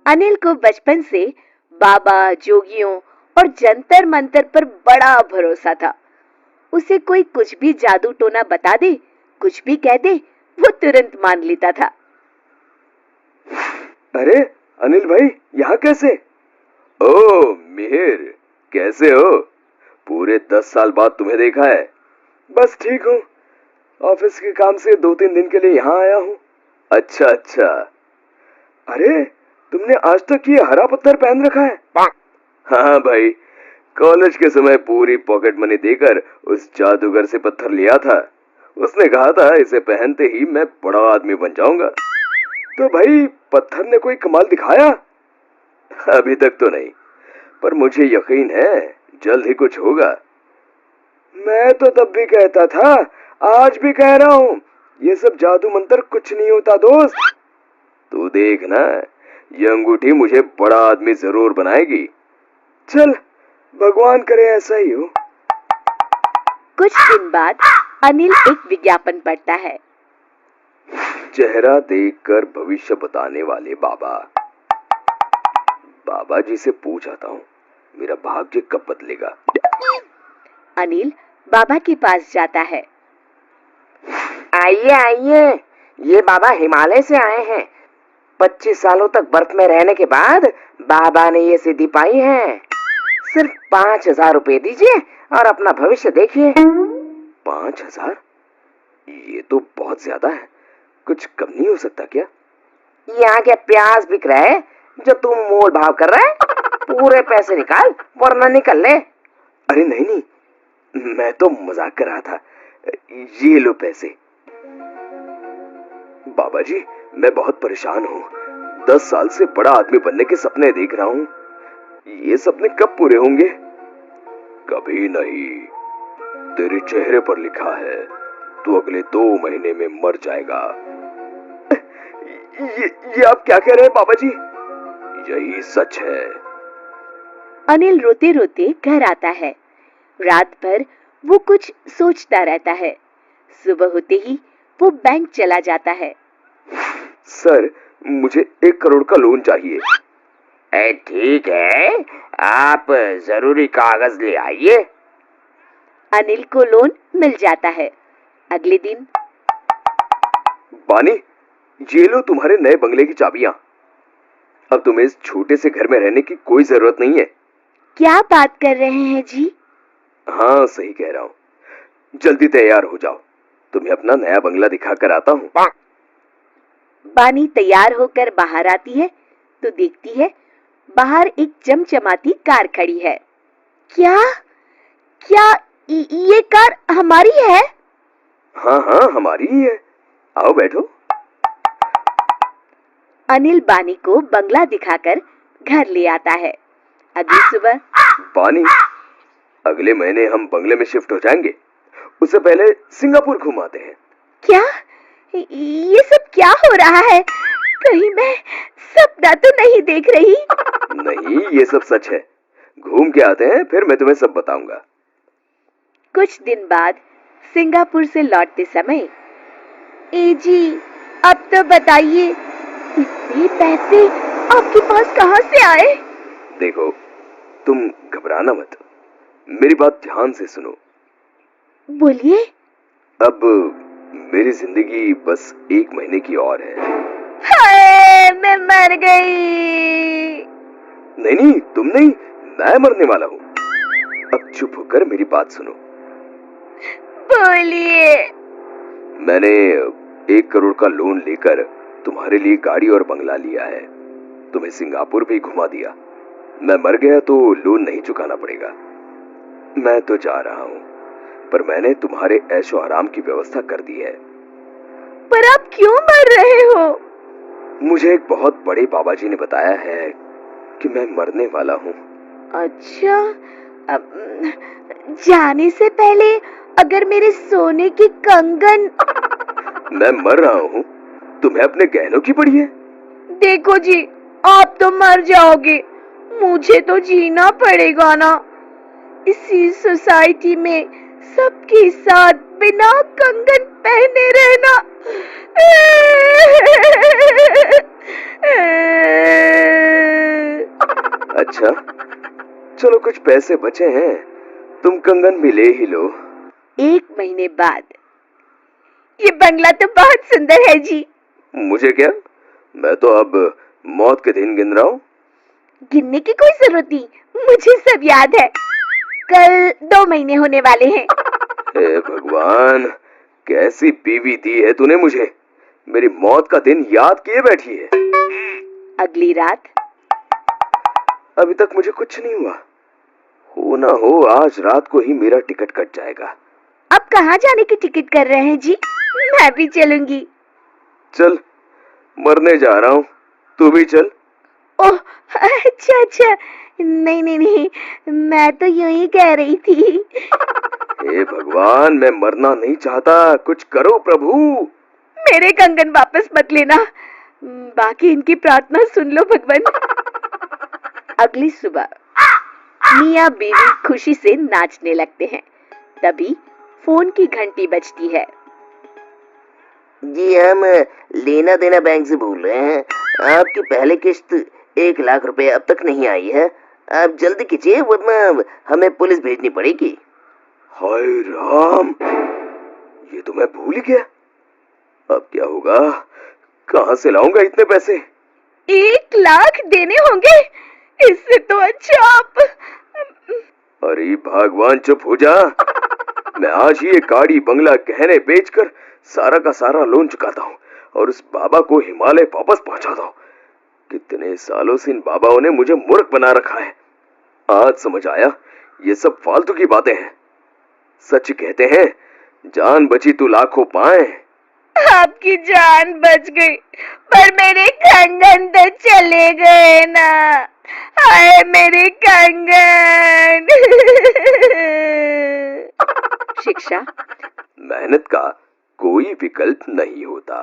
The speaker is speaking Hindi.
अनिल को बचपन से बाबा, जोगियों और जंतर मंतर पर बड़ा भरोसा था। उसे कोई कुछ भी जादू टोना बता दे, कुछ भी कह दे, वो तुरंत मान लेता था। अरे अनिल भाई, यहाँ कैसे? ओ मिहिर, कैसे हो? पूरे 10 साल बाद तुम्हें देखा है। बस ठीक हूँ, ऑफिस के काम से 2-3 दिन के लिए यहाँ आया हूँ। अच्छा अच्छा। अरे तुमने आज तक ये हरा पत्थर पहन रखा है? हाँ भाई, कॉलेज के समय पूरी पॉकेट मनी देकर उस जादूगर से पत्थर लिया था। उसने कहा था इसे पहनते ही मैं बड़ा आदमी बन जाऊंगा। तो भाई पत्थर ने कोई कमाल दिखाया? अभी तक तो नहीं, पर मुझे यकीन है जल्द ही कुछ होगा। मैं तो तब भी कहता था, आज भी कह रहा हूँ, ये सब जादू मंत्र कुछ नहीं होता दोस्त। तू देख ना, ये अंगूठी मुझे बड़ा आदमी जरूर बनाएगी। चल, भगवान करे ऐसा ही हो। कुछ दिन बाद अनिल एक विज्ञापन पढ़ता है। चेहरा देखकर भविष्य बताने वाले बाबा। बाबा जी से पूछ आता हूँ, मेरा भाग्य कब बदलेगा? अनिल बाबा के पास जाता है। आइए आइए, ये बाबा हिमालय से आए हैं। 25 सालों तक बर्फ में रहने के बाद बाबा ने ये सिद्धि पाई है। सिर्फ 5,000 रुपए दीजिए और अपना भविष्य देखिए। 5,000? ये तो बहुत ज्यादा है, कुछ कम नहीं हो सकता क्या? यहाँ क्या प्याज बिक रहा है जो तुम मोल भाव कर रहा है? पूरे पैसे निकाल वरना निकल ले। अरे नहीं नहीं, मैं तो मजाक कर रहा था। ये लो पैसे। बाबा जी, मैं बहुत परेशान हूँ। 10 साल से बड़ा आदमी बनने के सपने देख रहा हूँ। ये सपने कब पूरे होंगे? कभी नहीं। तेरे चेहरे पर लिखा है, तू अगले 2 महीने में मर जाएगा। ये आप क्या कह रहे हैं बाबा जी? यही सच है। अनिल रोते रोते घर आता है। रात भर वो कुछ सोचता रहता है। सुबह होते ही वो बैंक चला जाता है। सर, मुझे 1 करोड़ का लोन चाहिए। ठीक है, आप जरूरी कागज ले आइए। अनिल को लोन मिल जाता है। अगले दिन, बानी, ये लो तुम्हारे नए बंगले की चाबियां। अब तुम्हें इस छोटे से घर में रहने की कोई जरूरत नहीं है। क्या बात कर रहे हैं जी? हाँ, सही कह रहा हूँ। जल्दी तैयार हो जाओ, तुम्हें अपना नया बंगला दिखाकर आता हूँ। बानी तैयार होकर बाहर आती है तो देखती है बाहर एक चमचमाती कार खड़ी है। क्या क्या ये कार हमारी है? हाँ हाँ, हमारी ही है। आओ बैठो। अनिल बानी को बंगला दिखाकर घर ले आता है। अगली सुबह, बानी, अगले महीने हम बंगले में शिफ्ट हो जाएंगे। उससे पहले सिंगापुर घुमाते हैं। क्या ये सब क्या हो रहा है? कहीं मैं सपना तो नहीं देख रही? नहीं, ये सब सच है। घूम के आते हैं, फिर मैं तुम्हें सब बताऊंगा। कुछ दिन बाद सिंगापुर से लौटते समय, ए जी, अब तो बताइए, इतने पैसे आपके पास कहाँ से आए? देखो, तुम घबराना मत, मेरी बात ध्यान से सुनो। बोलिए। अब मेरी जिंदगी बस 1 महीने की और है। हाय, मैं मर गई। नहीं नहीं, तुम नहीं, मैं मरने वाला हूँ। अब चुप होकर मेरी बात सुनो। बोलिए। मैंने 1 करोड़ का लोन लेकर तुम्हारे लिए गाड़ी और बंगला लिया है। तुम्हें सिंगापुर भी घुमा दिया। मैं मर गया तो लोन नहीं चुकाना पड़ेगा। मैं तो जा रहा हूँ, पर मैंने तुम्हारे ऐशो आराम की व्यवस्था कर दी है। पर आप क्यों मर रहे हो? मुझे एक बहुत बड़े बाबा जी ने बताया है कि मैं मरने वाला हूँ। अच्छा, जाने से पहले अगर मेरे सोने की कंगन। मैं मर रहा हूँ, तुम्हें अपने गहनों की पड़ी है। देखो जी, आप तो मर जाओगे, मुझे तो जीना पड़ेगा ना। इसी सोसाइटी में सबके साथ बिना कंगन पहने रहना। अच्छा, चलो कुछ पैसे बचे हैं, तुम कंगन भी ले ही लो। 1 महीने बाद। ये बंगला तो बहुत सुंदर है जी। मुझे क्या, मैं तो अब मौत के दिन गिन रहा हूँ। गिनने की कोई जरूरत नहीं, मुझे सब याद है। कल 2 महीने होने वाले हैं। हे भगवान, कैसी बीवी दी है तूने मुझे, मेरी मौत का दिन याद किए बैठी है। अगली रात। अभी तक मुझे कुछ नहीं हुआ, हो ना हो आज रात को ही मेरा टिकट कट जाएगा। अब कहाँ जाने की टिकट कर रहे हैं जी? मैं भी चलूंगी। चल, मरने जा रहा हूँ, तू भी चल। ओह, अच्छा अच्छा, नहीं नहीं नहीं, मैं तो यूं ही कह रही थी। हे भगवान, मैं मरना नहीं चाहता, कुछ करो प्रभु। मेरे कंगन वापस मत लेना, बाकी इनकी प्रार्थना सुन लो भगवान। अगली सुबह मियाँ बीवी खुशी से नाचने लगते हैं। तभी फोन की घंटी बजती है। जी, हम लेना देना बैंक से बोल रहे हैं। आपकी पहली किश्त 1 लाख रुपए अब तक नहीं आई है। आप जल्दी कीजिए वरना हमें पुलिस भेजनी पड़ेगी। हाय राम, ये तो मैं भूल ही गया। अब क्या होगा, कहाँ से लाऊंगा इतने पैसे? 1 लाख देने होंगे? इससे तो अच्छा आप। अरे भगवान, चुप हो जा। मैं आज ही ये गाड़ी बंगला गहने बेचकर सारा का सारा लोन चुकाता हूँ और उस बाबा को हिमालय वापस पहुंचाता हूँ। कितने सालों से इन बाबाओं ने मुझे मूर्ख बना रखा है। आज समझ आया, ये सब फालतू की बातें हैं। सच कहते हैं, जान बची तो लाखों पाए। आपकी जान बच गई, पर मेरे कंगन तो चले गए ना। हाय मेरे कंगन। शिक्षा। मेहनत का कोई विकल्प नहीं होता।